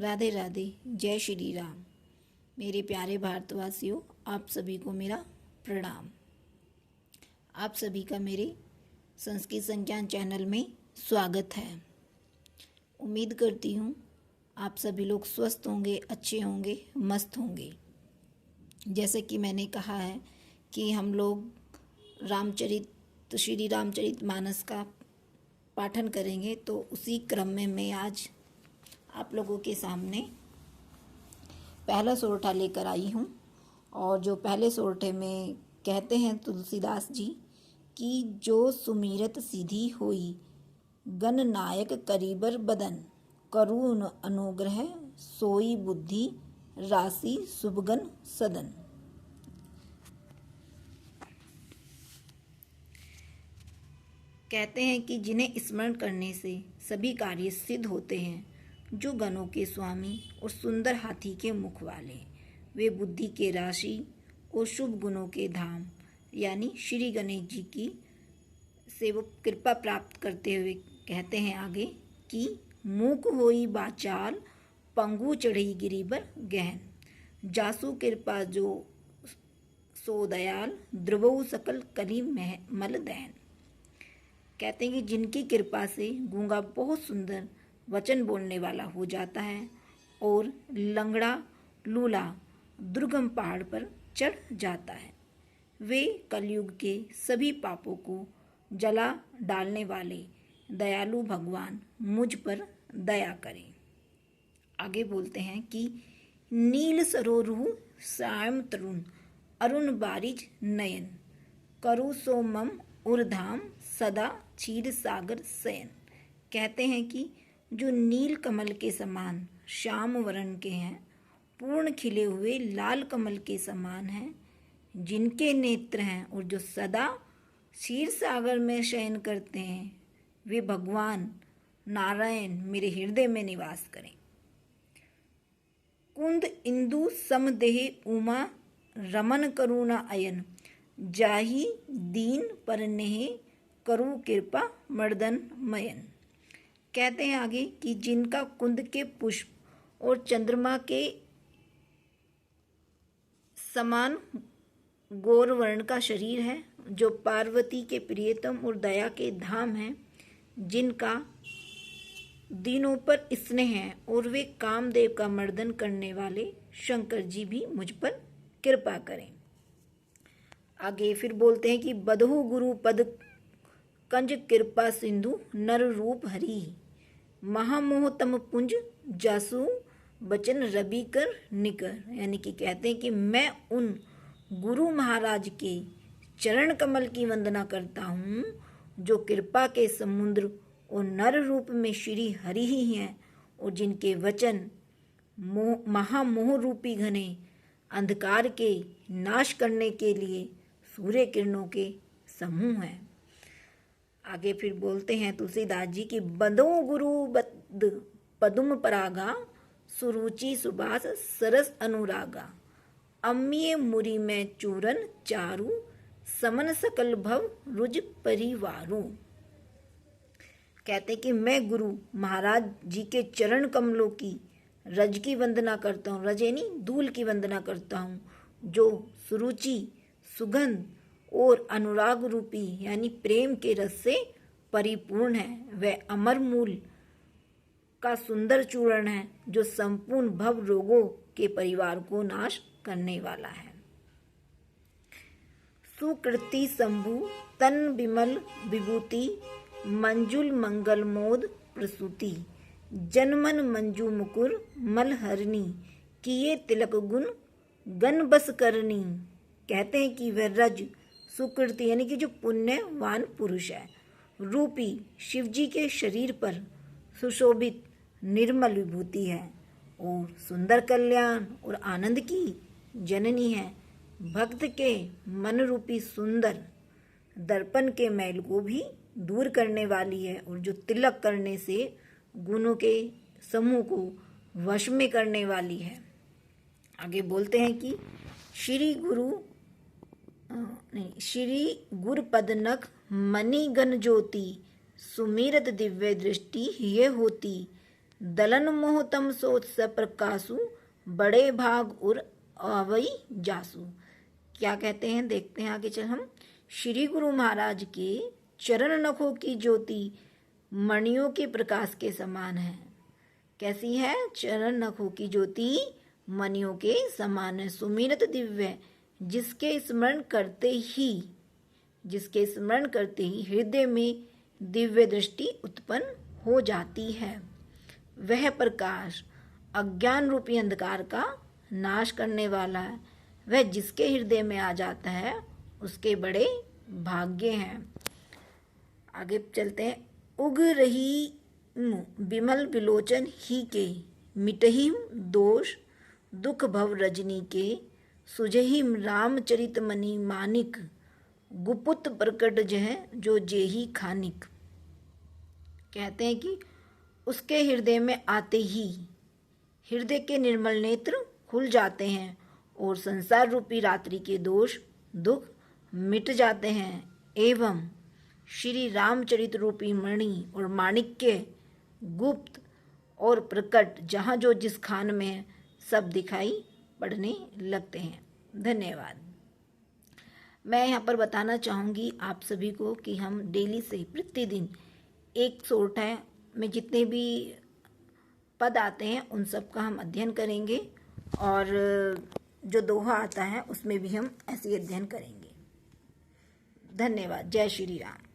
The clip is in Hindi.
राधे राधे, जय श्री राम। मेरे प्यारे भारतवासियों, आप सभी को मेरा प्रणाम। आप सभी का मेरे संस्कृत संज्ञान चैनल में स्वागत है। उम्मीद करती हूँ आप सभी लोग स्वस्थ होंगे, अच्छे होंगे, मस्त होंगे। जैसे कि मैंने कहा है कि हम लोग श्री रामचरित मानस का पाठन करेंगे, तो उसी क्रम में मैं आज आप लोगों के सामने पहला सोरठा लेकर आई हूँ। और जो पहले सोरठे में कहते हैं तुलसीदास जी कि जो सुमिरत सीधी होई, गण नायक करीबर बदन, करुण अनुग्रह सोई बुद्धि, राशि शुभगन सदन। कहते हैं कि जिन्हें स्मरण करने से सभी कार्य सिद्ध होते हैं, जो गणों के स्वामी और सुंदर हाथी के मुख वाले, वे बुद्धि के राशि और शुभ गुणों के धाम यानी श्री गणेश जी की से वो कृपा प्राप्त करते हुए कहते हैं आगे कि मूक होई बाचाल, पंगु चढ़ी गिरिबर गहन, जासु कृपा जो सो दयाल, द्रवऊ सकल कली मल दहन। कहते हैं कि जिनकी कृपा से गूंगा बहुत सुंदर वचन बोलने वाला हो जाता है और लंगड़ा लूला दुर्गम पहाड़ पर चढ़ जाता है, वे कलयुग के सभी पापों को जला डालने वाले दयालु भगवान मुझ पर दया करें। आगे बोलते हैं कि नील सरोरु श्याम तरुण, अरुण बारिज नयन, करु सो मम उर्धाम, सदा क्षीर सागर शयन। कहते हैं कि जो नील कमल के समान श्याम वर्ण के हैं, पूर्ण खिले हुए लाल कमल के समान हैं, जिनके नेत्र हैं और जो सदा क्षीर सागर में शयन करते हैं, वे भगवान नारायण मेरे हृदय में निवास करें। कुंद इंदु समदेह उमा, रमन करुणा अयन, जाहि दीन पर नेह, करु कृपा मर्दन मयन। कहते हैं आगे कि जिनका कुंद के पुष्प और चंद्रमा के समान गौर वर्ण का शरीर है, जो पार्वती के प्रियतम और दया के धाम हैं, जिनका दीनों पर स्नेह है और वे कामदेव का मर्दन करने वाले शंकर जी भी मुझ पर कृपा करें। आगे फिर बोलते हैं कि बधु गुरु पद कंज कृपा सिंधु, नर रूप हरि, महामोह तम पुंज, जासु बचन रवि कर निकर। यानी कि कहते हैं कि मैं उन गुरु महाराज के चरण कमल की वंदना करता हूँ, जो कृपा के समुद्र और नर रूप में श्री हरि ही हैं, और जिनके वचन महामोह रूपी घने अंधकार के नाश करने के लिए सूर्य किरणों के समूह हैं। आगे फिर बोलते हैं तुलसीदास जी की बंदो गुरु बद पदुम परागा, सुरुचि सुबास सरस अनुरागा, अम्ये मुरी में चूरन चारु, समन सकल भव रुज परिवारु। कहते कि मैं गुरु महाराज जी के चरण कमलों की रज की वंदना करता हूँ, रज यानी धूल की वंदना करता हूँ, जो सुरुचि सुगंध और अनुराग रूपी यानी प्रेम के रस से परिपूर्ण है। वह अमर मूल का सुंदर चूर्ण है, जो संपूर्ण भव रोगों के परिवार को नाश करने वाला है। सुकृति शंभु तन विमल विभूति, मंजुल मंगल मोद प्रसूति, जनमन मंजू मुकुर मलहरणी, किए तिलक गुण गण बस करनी। कहते हैं कि वह रज सुकृति यानी कि जो पुण्यवान पुरुष है, रूपी शिवजी के शरीर पर सुशोभित निर्मल विभूति है, और सुंदर कल्याण और आनंद की जननी है। भक्त के मन रूपी सुंदर दर्पण के मैल को भी दूर करने वाली है, और जो तिलक करने से गुणों के समूह को वश में करने वाली है। आगे बोलते हैं कि श्री गुर पदनख मणि गण ज्योति, सुमिरत दिव्य दृष्टि ये होती, दलन मोह तम सोच स प्रकाशु, बड़े भाग उर आवई जासु। क्या कहते हैं, देखते हैं आगे चल हम। श्री गुरु महाराज के चरण नखों की ज्योति मणियों के प्रकाश के समान है। कैसी है? चरण नखों की ज्योति मणियों के समान है। सुमिरत दिव्य, जिसके स्मरण करते ही हृदय में दिव्य दृष्टि उत्पन्न हो जाती है। वह प्रकाश अज्ञान रूपी अंधकार का नाश करने वाला है। वह जिसके हृदय में आ जाता है उसके बड़े भाग्य हैं। आगे चलते हैं। उग रही बिमल विलोचन ही के, मिटहिम दोष दुख भव रजनी के, सुझहिम रामचरित मणि मानिक, गुपुत प्रकट जह जो जेही खानिक। कहते हैं कि उसके हृदय में आते ही हृदय के निर्मल नेत्र खुल जाते हैं और संसार रूपी रात्रि के दोष दुख मिट जाते हैं, एवं श्री रामचरित रूपी मणि और माणिक्य गुप्त और प्रकट जहाँ जो जिस खान में है सब दिखाई पड़ने लगते हैं। धन्यवाद। मैं यहाँ पर बताना चाहूँगी आप सभी को कि हम डेली से प्रतिदिन 128 में जितने भी पद आते हैं उन सब का हम अध्ययन करेंगे, और जो दोहा आता है उसमें भी हम ऐसे अध्ययन करेंगे। धन्यवाद। जय श्री राम।